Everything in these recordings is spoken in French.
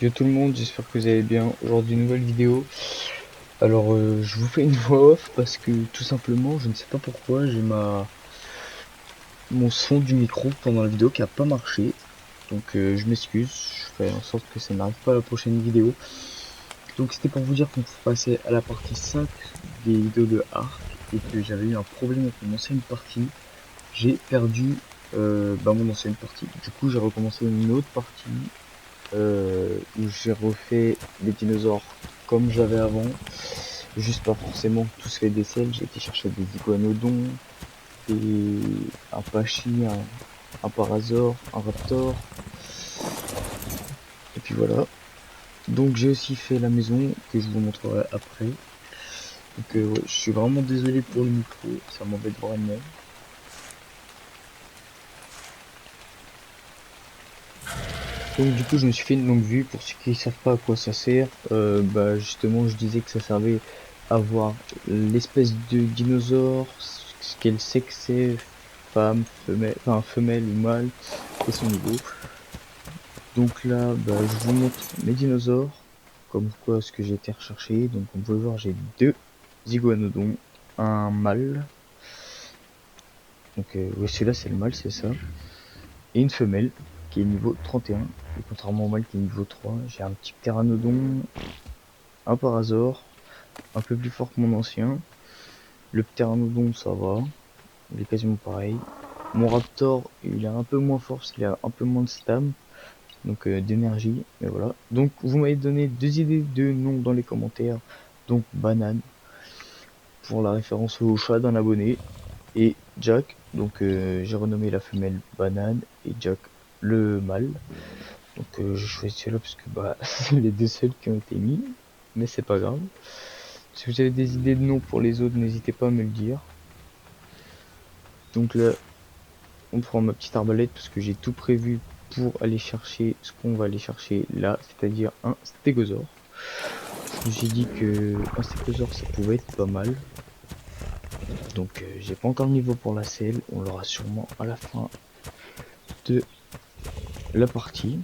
Yo tout le monde, j'espère que vous allez bien. Aujourd'hui, nouvelle vidéo. Alors, je vous fais une voix off parce que tout simplement, je ne sais pas pourquoi, j'ai mon son du micro pendant la vidéo qui a pas marché. Donc, je m'excuse. Je ferai en sorte que ça n'arrive pas à la prochaine vidéo. Donc, c'était pour vous dire qu'on passait à la partie 5 des vidéos de Ark et que j'avais eu un problème avec mon ancienne partie. J'ai perdu mon ancienne partie. Du coup, j'ai recommencé une autre partie où j'ai refait les dinosaures comme j'avais avant, juste pas forcément tous les décels. J'ai été chercher des iguanodons, un pachy, un parasaure, un raptor, et puis voilà. Donc j'ai aussi fait la maison que je vous montrerai après. Donc ouais, je suis vraiment désolé pour le micro, ça m'embête vraiment. Donc du coup je me suis fait une longue vue pour ceux qui ne savent pas à quoi ça sert. Justement je disais que ça servait à voir l'espèce de dinosaure, ce qu'elle sait que c'est, femme, femelle, enfin femelle ou mâle, et son niveau. Donc là je vous montre mes dinosaures, comme quoi ce que j'ai été recherché. Donc on peut voir j'ai deux iguanodons, un mâle, donc oui celui-là c'est le mâle c'est ça, et une femelle qui est niveau 31. Et contrairement au mâle qui est niveau 3, j'ai un petit pteranodon, un parasaure, un peu plus fort que mon ancien. Le pteranodon ça va, il est quasiment pareil. Mon raptor il est un peu moins fort parce qu'il a un peu moins de stam, donc d'énergie, mais voilà. Donc vous m'avez donné deux idées de noms dans les commentaires, donc banane pour la référence au chat d'un abonné, et Jack, donc j'ai renommé la femelle banane et Jack le mâle. Donc j'ai choisi celui-là parce que c'est les deux seuls qui ont été mis, mais c'est pas grave. Si vous avez des idées de noms pour les autres, n'hésitez pas à me le dire. Donc là, on prend ma petite arbalète parce que j'ai tout prévu pour aller chercher ce qu'on va aller chercher là, c'est-à-dire un stégosaure. Je me suis dit que un stégosaure ça pouvait être pas mal. Donc j'ai pas encore le niveau pour la selle, on l'aura sûrement à la fin de la partie,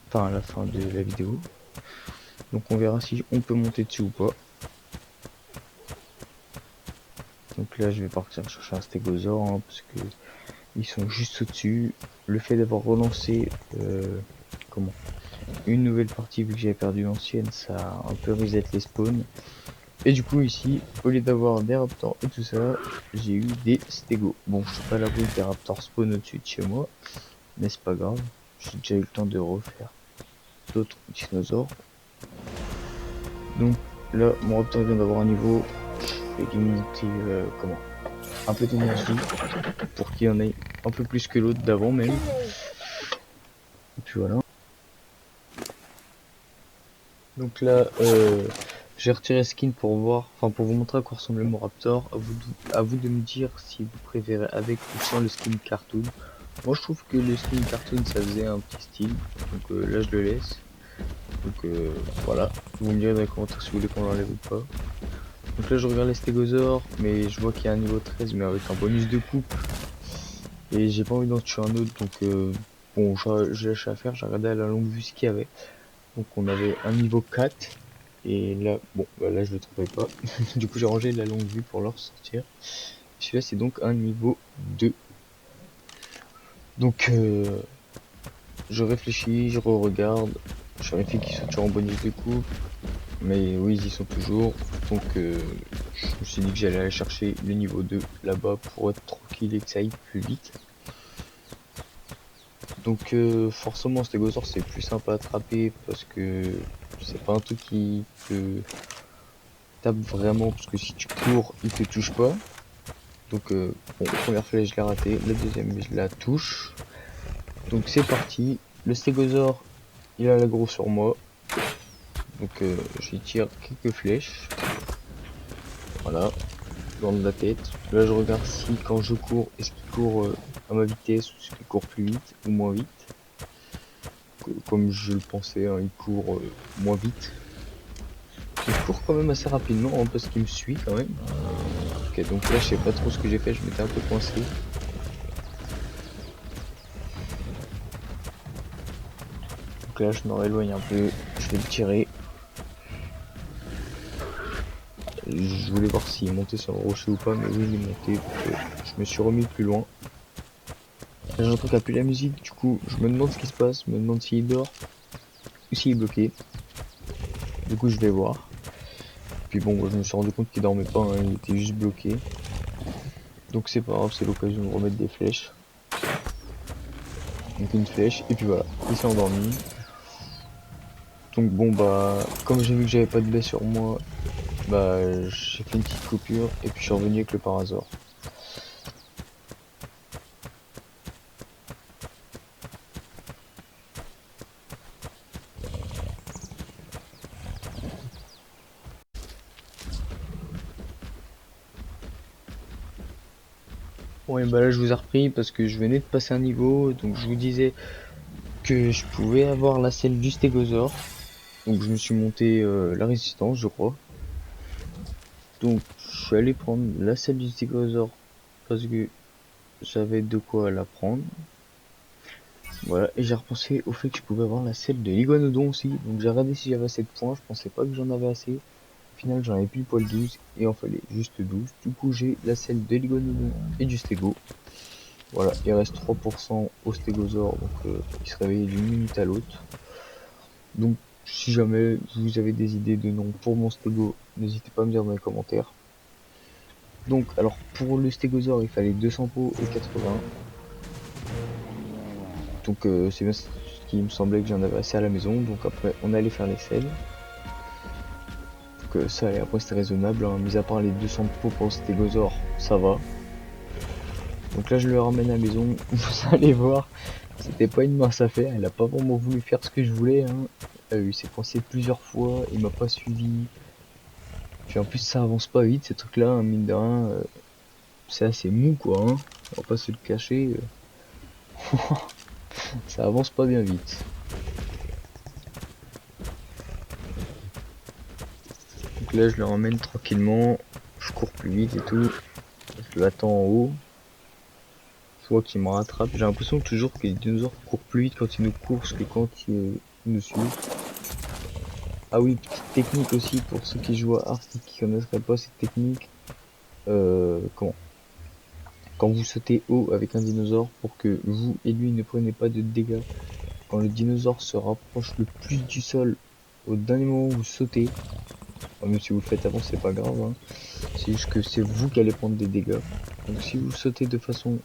enfin à la fin de la vidéo. Donc on verra si on peut monter dessus ou pas. Donc là je vais partir chercher un stégosaure hein, parce que ils sont juste au-dessus. Le fait d'avoir relancé comment une nouvelle partie vu que j'avais perdu l'ancienne, ça a un peu reset les spawns. Et du coup ici, au lieu d'avoir des raptors et tout ça, j'ai eu des stégos. Bon, je suis pas à l'abri que des raptors spawn au-dessus de chez moi, mais c'est pas grave. J'ai déjà eu le temps de refaire d'autres dinosaures. Donc là, mon raptor vient d'avoir un niveau. Je vais lui monter un peu d'énergie pour qu'il y en ait un peu plus que l'autre d'avant même. Et puis voilà. Donc là, j'ai retiré skin pour voir, enfin pour vous montrer à quoi ressemblait mon Raptor. À vous de me dire si vous préférez avec ou sans le skin cartoon. Moi je trouve que le skin cartoon ça faisait un petit style, donc là je le laisse. Donc voilà, vous me direz dans les commentaires si vous voulez qu'on l'enlève ou pas. Donc là je regarde les stégosaures, mais je vois qu'il y a un niveau 13 mais avec un bonus de coupe. Et j'ai pas envie d'en tuer un autre, donc bon j'ai lâché à faire, j'ai regardé à la longue vue ce qu'il y avait. Donc on avait un niveau 4 et là là je le trouvais pas. Du coup j'ai rangé la longue vue pour le ressortir. Celui-là c'est donc un niveau 2. Donc je réfléchis, je re-regarde, je vérifie qu'ils sont toujours en bonus de coupe. Mais oui ils y sont toujours. Donc je me suis dit que j'allais aller chercher le niveau 2 là-bas pour être tranquille et que ça aille plus vite. Donc forcément Stégosaure c'est plus sympa à attraper parce que c'est pas un truc qui te tape vraiment parce que si tu cours il te touche pas. Donc bon, la première flèche je l'ai raté, la deuxième je la touche. Donc c'est parti, le stégosaure il a l'aggro sur moi. Donc je lui tire quelques flèches. Voilà, dans la tête. Là je regarde si quand je cours, est-ce qu'il court à ma vitesse ou est-ce qu'il court plus vite ou moins vite. Comme je le pensais, hein, il court moins vite. Il court quand même assez rapidement hein, parce qu'il me suit quand même. Ok, donc là je sais pas trop ce que j'ai fait, je m'étais un peu coincé. Donc là je me rééloigne un peu, je vais le tirer. Je voulais voir s'il montait sur le rocher ou pas, mais oui il est monté, donc je me suis remis plus loin. Là j'entends qu'il n'y a plus la musique, du coup je me demande ce qui se passe, je me demande s'il dort ou s'il est bloqué. Du coup je vais voir. Puis bon, moi, je me suis rendu compte qu'il dormait pas, hein, il était juste bloqué. Donc c'est pas grave, c'est l'occasion de remettre des flèches. Donc une flèche, et puis voilà, il s'est endormi. Donc bon bah, comme j'ai vu que j'avais pas de baie sur moi, bah j'ai fait une petite coupure, et puis je suis revenu avec le Parasor. Bon et bah là je vous ai repris parce que je venais de passer un niveau, donc je vous disais que je pouvais avoir la selle du stégosaure. Donc je me suis monté la résistance je crois. Donc je suis allé prendre la selle du stégosaure parce que j'avais de quoi la prendre. Voilà, et j'ai repensé au fait que je pouvais avoir la selle de l'iguanodon aussi. Donc j'ai regardé si j'avais assez de points, je pensais pas que j'en avais assez. Au final j'en avais pile poil 12 et il en fallait juste 12. Du coup j'ai la selle de l'iguanodon et du stégo. Voilà, il reste 3% au stégosaure, donc il se réveille d'une minute à l'autre. Donc si jamais vous avez des idées de nom pour mon stégo, n'hésitez pas à me dire dans les commentaires. Donc alors pour le stégosaure il fallait 200 pots et 80. Donc c'est bien ce qui me semblait que j'en avais assez à la maison. Donc après on allait faire les selles. Donc ça et après c'était raisonnable, hein. Mis à part les 200 pots pour le stégosaure, ça va. Donc là je le ramène à la maison, vous allez voir, c'était pas une mince affaire, il a pas vraiment voulu faire ce que je voulais, hein. Il s'est coincé plusieurs fois, il m'a pas suivi. Puis en plus ça avance pas vite ces trucs là, hein, mine de rien, c'est assez mou quoi, hein. On va pas se le cacher, ça avance pas bien vite. Donc là je le ramène tranquillement, je cours plus vite et tout, je l'attends en haut. Je vois qu'il me rattrape, j'ai l'impression toujours que les dinosaures courent plus vite quand ils nous courent que quand ils nous suivent. Ah oui, petite technique aussi pour ceux qui jouent à Ark et qui connaisseraient pas cette technique. Comment Quand vous sautez haut avec un dinosaure pour que vous et lui ne preniez pas de dégâts, quand le dinosaure se rapproche le plus du sol au dernier moment où vous sautez, même si vous le faites avant c'est pas grave, hein, c'est juste que c'est vous qui allez prendre des dégâts. Donc si vous sautez de façon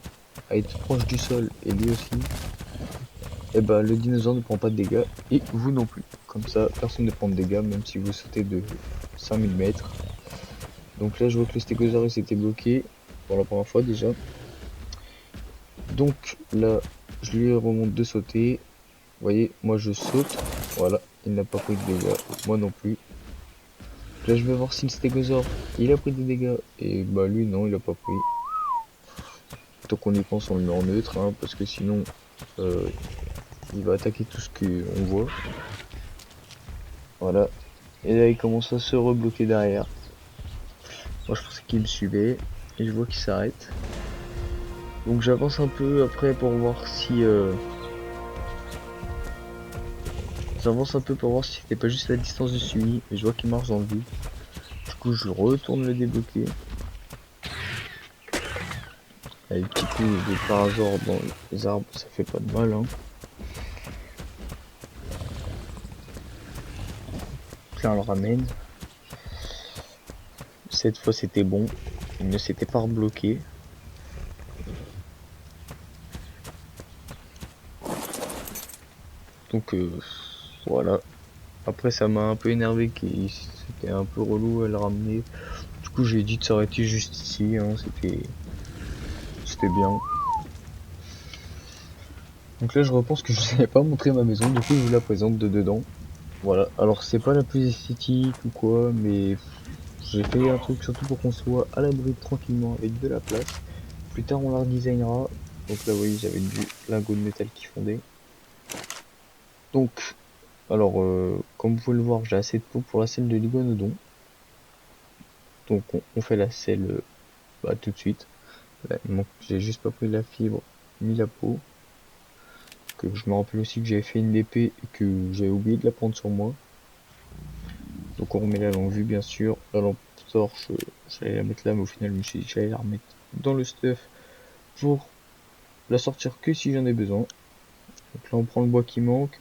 à être proche du sol et lui aussi, et ben le dinosaure ne prend pas de dégâts et vous non plus. Comme ça personne ne prend de dégâts même si vous sautez de 5000 mètres. Donc là, je vois que le stégosaurus était bloqué pour la première fois déjà. Donc là, je lui remonte de sauter. Vous voyez, moi je saute. Voilà, il n'a pas pris de dégâts. Moi non plus. Là, je vais voir si le stégosaure, il a pris des dégâts. Et bah lui, non, il a pas pris. Tant qu'on y pense, on le met en neutre, hein, parce que sinon, euh, il va attaquer tout ce qu'on voit. Voilà. Et là, il commence à se rebloquer derrière. Moi, je pensais qu'il me suivait. Et je vois qu'il s'arrête. Donc j'avance un peu après pour voir si j'avance un peu pour voir si c'était pas juste la distance de suivi, et je vois qu'il marche dans le vide. Du coup je retourne le débloquer. Avec petit coup de parasor dans les arbres, ça fait pas de mal, hein. Donc là on le ramène. Cette fois c'était bon. Il ne s'était pas rebloqué. Donc voilà. Après ça m'a un peu énervé qu'il c'était un peu relou à le ramener. Du coup j'ai dit de s'arrêter juste ici, hein. C'était bien. Donc là je repense que je vous avais pas montré ma maison, du coup je vous la présente de dedans. Voilà, alors c'est pas la plus esthétique ou quoi, mais j'ai fait un truc surtout pour qu'on soit à l'abri tranquillement avec de la place. Plus tard on la redesignera. Donc là vous voyez j'avais du lingot de métal qui fondait. Donc, alors comme vous pouvez le voir j'ai assez de peau pour la selle de l'iguanodon. Donc on fait la selle bah, tout de suite. Là, j'ai juste pas pris la fibre ni la peau. que je me rappelle aussi que j'avais fait une épée et que j'avais oublié de la prendre sur moi. Donc on remet la longue vue bien sûr. La lampe torche, j'allais la mettre là, mais au final je me suis dit que j'allais la remettre dans le stuff pour la sortir que si j'en ai besoin. Donc là on prend le bois qui manque.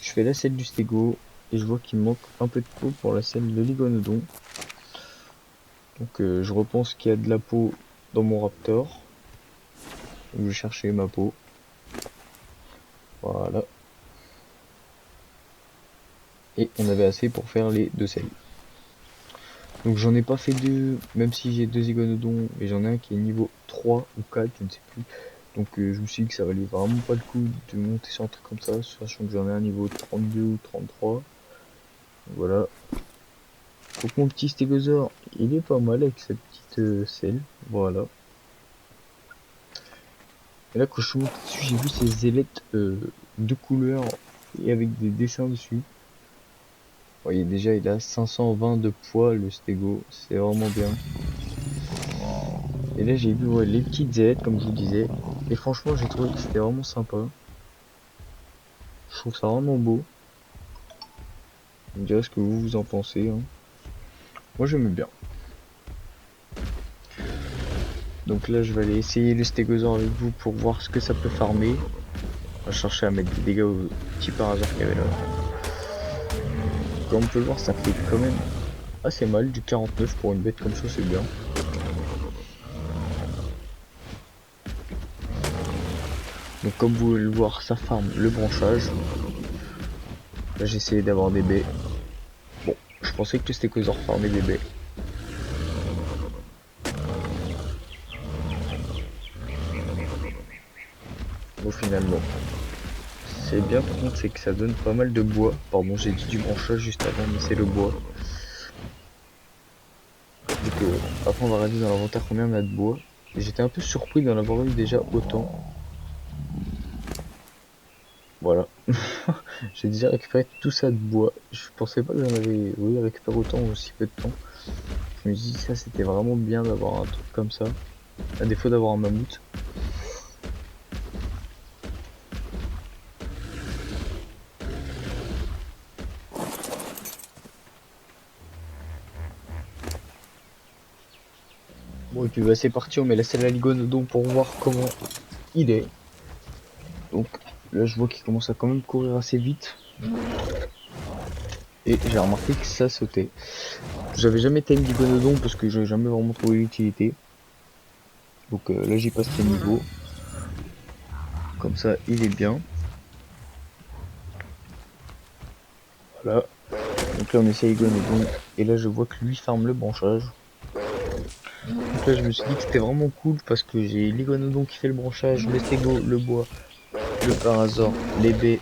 Je fais la selle du stégo et je vois qu'il me manque un peu de peau pour la selle de l'iguanodon. Donc je repense qu'il y a de la peau dans mon raptor. Donc je vais chercher ma peau. Voilà. Et on avait assez pour faire les deux selles. Donc j'en ai pas fait deux, même si j'ai deux iguanodons, mais j'en ai un qui est niveau 3 ou 4, je ne sais plus. Donc je me suis dit que ça valait vraiment pas le coup de monter sur un truc comme ça, sachant que j'en ai un niveau 32 ou 33. Donc, voilà. Donc mon petit stégosaure, il est pas mal avec sa petite selle. Voilà. Et là quand je suis monté dessus, j'ai vu ces ailettes de couleurs et avec des dessins dessus. Vous voyez déjà il a 520 de poids le stégo, c'est vraiment bien. Et là j'ai vu ouais, les petites ailettes comme je vous disais. Et franchement j'ai trouvé que c'était vraiment sympa. Je trouve ça vraiment beau. Vous me direz ce que vous en pensez. Hein. Moi j'aime bien. Donc là je vais aller essayer le stégosaure avec vous pour voir ce que ça peut farmer. On va chercher à mettre des dégâts au petit parasol qu'il y avait là. Comme on peut le voir ça fait quand même assez mal. Du 49 pour une bête comme ça c'est bien. Donc comme vous pouvez le voir ça farme le branchage. Là j'ai essayé d'avoir des baies. Bon je pensais que le stégosaure farmait des baies. Au final non. C'est bien par contre c'est que ça donne pas mal de bois. Pardon j'ai dit du branchage juste avant mais c'est le bois. Donc après on va regarder dans l'inventaire combien on a de bois. Et j'étais un peu surpris d'en avoir eu déjà autant. Voilà. J'ai déjà récupéré tout ça de bois. Je pensais pas que j'en avais récupéré autant en aussi peu de temps. Je me dis ça c'était vraiment bien d'avoir un truc comme ça. À défaut d'avoir un mammouth. Bon et puis bah, c'est parti, on met la selle à l'iguanodon pour voir comment il est. Donc là je vois qu'il commence à quand même courir assez vite. Et j'ai remarqué que ça sautait. J'avais jamais time d'iguanodon parce que j'ai jamais vraiment trouvé l'utilité. Donc là j'y passe les niveaux. Comme ça il est bien. Voilà. Donc là on essaye Iguanodon. Et là je vois que lui farme le branchage. Donc là je me suis dit que c'était vraiment cool parce que j'ai l'Iguanodon qui fait le branchage, le stégo, le bois, le parasaur, les baies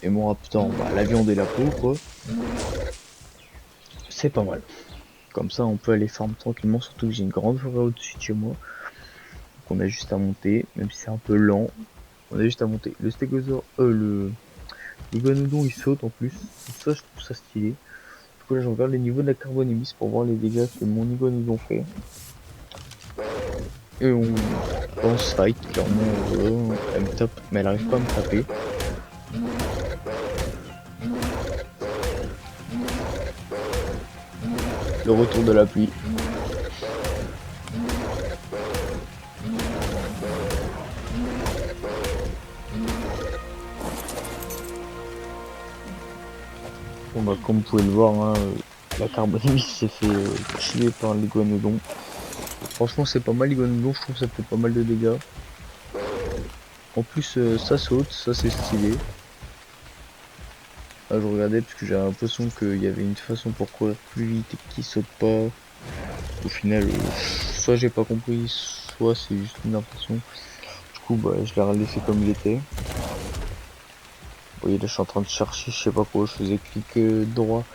et mon raptor, bah, la viande et la peau quoi. C'est pas mal. Comme ça on peut aller farm tranquillement, surtout que j'ai une grande forêt au-dessus de chez moi. Donc on a juste à monter, même si c'est un peu lent. On a juste à monter. Le stégosaure, l'Iguanodon il saute en plus. Ça je trouve ça stylé. Du coup là je regarde les niveaux de la carbonimis pour voir les dégâts que mon Iguanodon fait. Et on se fight, clairement, elle me tape, mais elle arrive pas à me taper. Le retour de la pluie. Bon bah comme vous pouvez le voir, hein, la carbonimis s'est fait tuer par l'iguanodon. Franchement c'est pas mal l'iguanodon, je trouve que ça fait pas mal de dégâts. En plus ça saute, ça c'est stylé. Là je regardais parce que j'avais l'impression qu'il y avait une façon pour courir plus vite et qu'il saute pas. Au final, soit j'ai pas compris, soit c'est juste une impression. Du coup bah je l'ai laissé comme il était. Vous voyez là je suis en train de chercher, je sais pas quoi, je faisais clic droit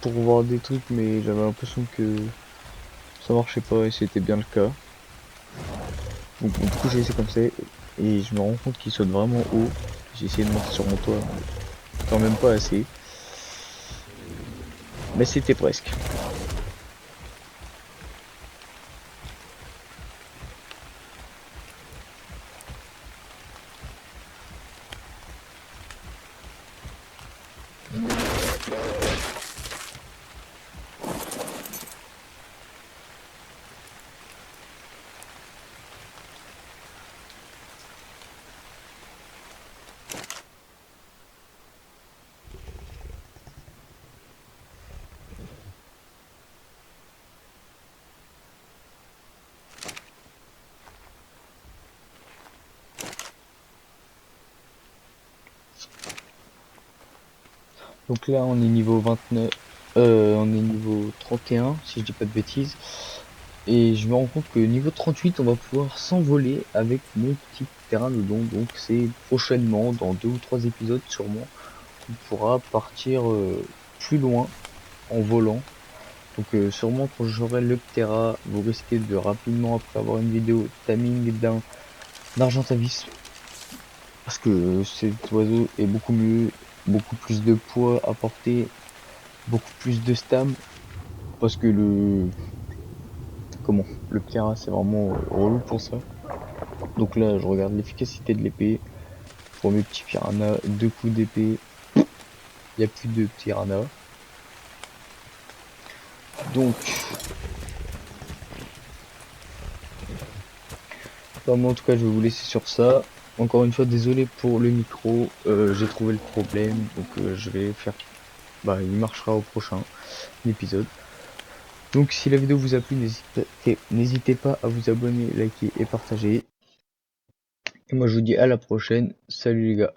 pour voir des trucs mais j'avais l'impression que ça marchait pas et c'était bien le cas. Donc du coup j'ai essayé comme ça et je me rends compte qu'il saute vraiment haut. J'ai essayé de monter sur mon toit, quand même pas assez. Mais c'était presque. Donc là, on est niveau 29, on est niveau 31, si je dis pas de bêtises. Et je me rends compte que niveau 38, on va pouvoir s'envoler avec mon petit terrain de don. Donc c'est prochainement, dans 2 ou 3 épisodes sûrement, on pourra partir plus loin en volant. Donc sûrement quand j'aurai le Ptera, vous risquez de rapidement après avoir une vidéo timing d'un Argentavis. Parce que cet oiseau est beaucoup mieux, beaucoup plus de poids à porter, beaucoup plus de stam. Parce que le Ptera c'est vraiment relou pour ça. Donc là je regarde l'efficacité de l'épée. Pour mes petits piranhas, 2 coups d'épée, il n'y a plus de piranhas. Donc, moi en tout cas, je vais vous laisser sur ça. Encore une fois, désolé pour le micro, j'ai trouvé le problème, donc je vais faire. Bah, il marchera au prochain épisode. Donc, si la vidéo vous a plu, n'hésitez pas à vous abonner, liker et partager. Et moi, je vous dis à la prochaine. Salut les gars.